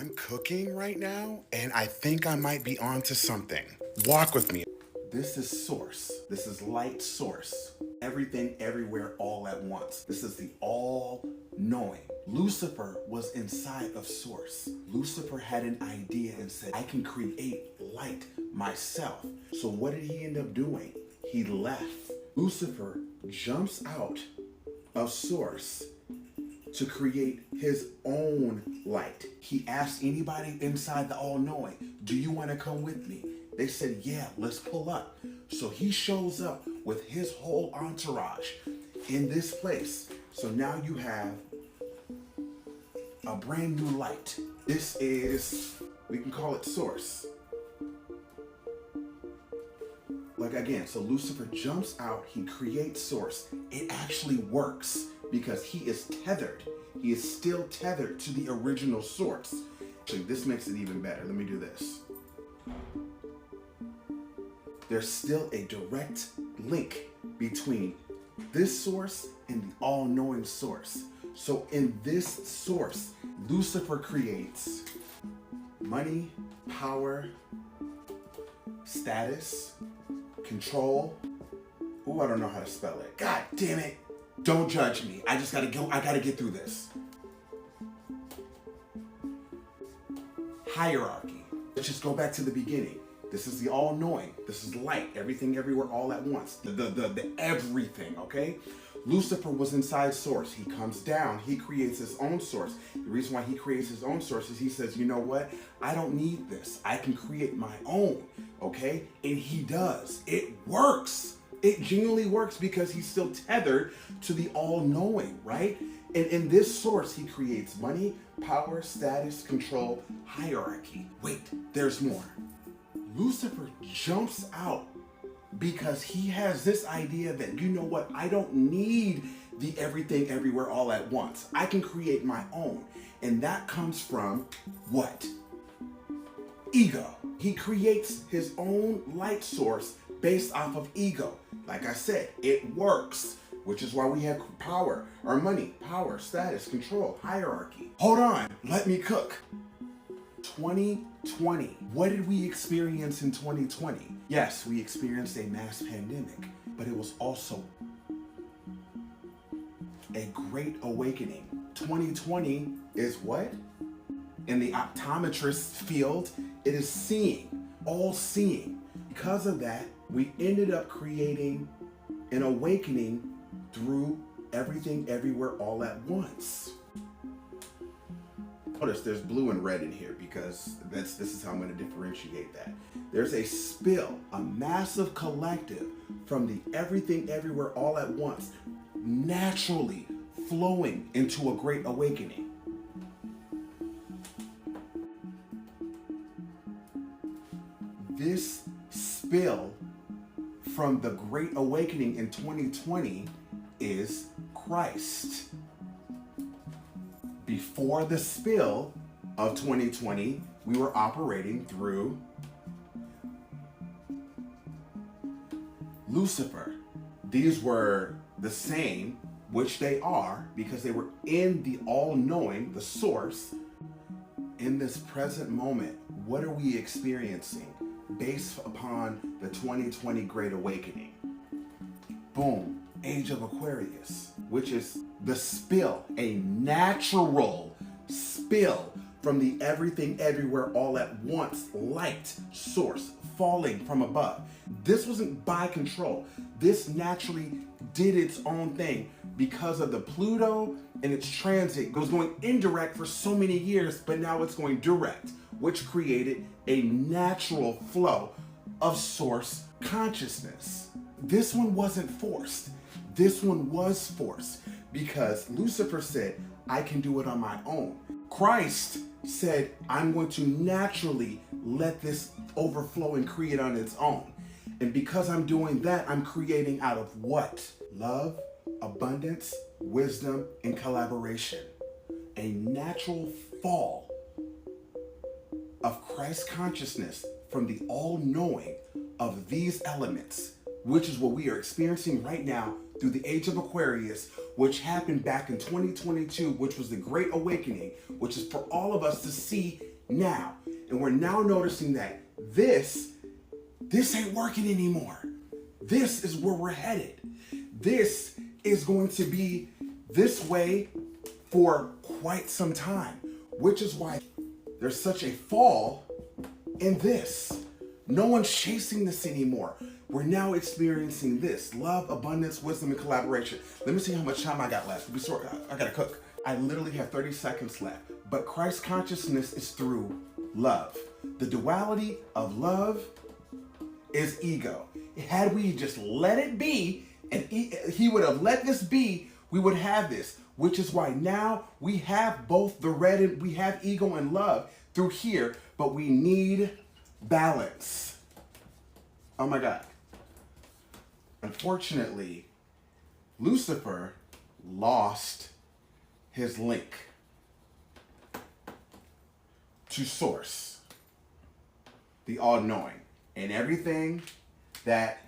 I'm cooking right now, and I think I might be onto something. Walk with me. This is source. This is light source. Everything, everywhere, all at once. This is the all knowing. Lucifer was inside of source. Lucifer had an idea and said, I can create light myself. So what did he end up doing? He left. Lucifer jumps out of source to create his own light. He asked anybody inside the all-knowing, do you want to come with me? They said, yeah, let's pull up. So he shows up with his whole entourage in this place. So now you have a brand new light. This is, we can call it source. Like again, so Lucifer jumps out, he creates source. It actually works because he is tethered. He is still tethered to the original source. Actually, this makes it even better. Let me do this. There's still a direct link between this source and the all-knowing source. So in this source, Lucifer creates money, power, status, control. Ooh, I don't know how to spell it. God damn it. Don't judge me. I just gotta go. I gotta get through this. Hierarchy. Let's just go back to the beginning. This is the all-knowing. This is light. Everything, everywhere, all at once. The everything, okay? Lucifer was inside source. He comes down. He creates his own source. The reason why he creates his own source is he says, you know what? I don't need this. I can create my own, okay? And he does. It works. It genuinely works because he's still tethered to the all-knowing, right? And in this source, he creates money, power, status, control, hierarchy. Wait, there's more. Lucifer jumps out because he has this idea that, you know what, I don't need the everything, everywhere, all at once. I can create my own. And that comes from what? Ego. He creates his own light source based off of ego. Like I said, it works, which is why we have power, or money, power, status, control, hierarchy. Hold on, let me cook. 2020. What did we experience in 2020? Yes, we experienced a mass pandemic, but it was also a great awakening. 2020 is what? In the optometrist field, it is seeing, all seeing. Because of that, we ended up creating an awakening through everything, everywhere, all at once. Notice there's blue and red in here because this is how I'm going to differentiate that. There's a spill, a massive collective from the everything, everywhere, all at once, naturally flowing into a great awakening. This spill from the Great Awakening in 2020 is Christ. Before the spill of 2020, we were operating through Lucifer. These were the same, which they are, because they were in the all-knowing, the source. In this present moment, what are we experiencing based upon the 2020 Great Awakening? Boom, Age of Aquarius, which is the spill, a natural spill from the everything, everywhere, all at once light source falling from above. This wasn't by control. This naturally did its own thing because of the Pluto and its transit. It was going indirect for so many years, but now it's going direct, which created a natural flow of source consciousness. This one wasn't forced. This one was forced because Lucifer said, I can do it on my own. Christ said, I'm going to naturally let this overflow and create on its own. And because I'm doing that, I'm creating out of what? Love, abundance, wisdom, and collaboration. A natural fall of Christ consciousness from the all-knowing of these elements, which is what we are experiencing right now through the Age of Aquarius, which happened back in 2022, which was the Great Awakening, which is for all of us to see now. And we're now noticing that this ain't working anymore. This is where we're headed. This is going to be this way for quite some time, which is why there's such a fall in this. No one's chasing this anymore. We're now experiencing this: love, abundance, wisdom, and collaboration. Let me see how much time I got left. I gotta cook. I literally have 30 seconds left. But Christ consciousness is through love. The duality of love is ego. Had we just let it be, and he would have let this be, we would have this. Which is why now we have both the red and we have ego and love through here, but we need balance. Oh my God. Unfortunately, Lucifer lost his link to Source, the all-knowing, and everything that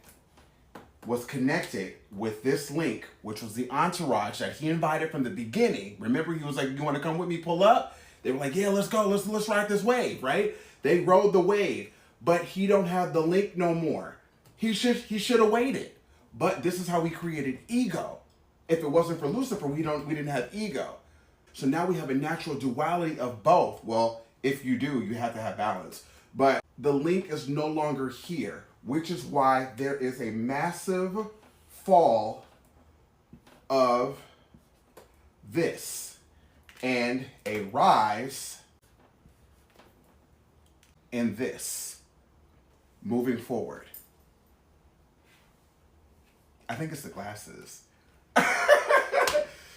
was connected with this link, which was the entourage that he invited from the beginning. Remember, he was like, "You want to come with me, pull up?" They were like, "Yeah, let's go, let's ride this wave," right? They rode the wave, but he don't have the link no more. He should have waited. But this is how we created ego. If it wasn't for Lucifer, we didn't have ego. So now we have a natural duality of both. Well, if you do, you have to have balance. But the link is no longer here, which is why there is a massive fall of this and a rise in this moving forward. I think it's the glasses.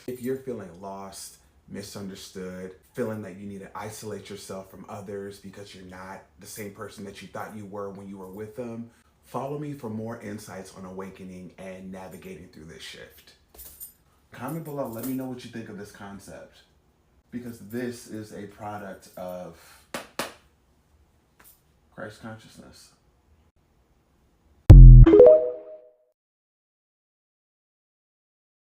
If you're feeling lost, misunderstood, feeling that you need to isolate yourself from others because you're not the same person that you thought you were when you were with them, follow me for more insights on awakening and navigating through this shift. Comment below, let me know what you think of this concept, because this is a product of Christ consciousness.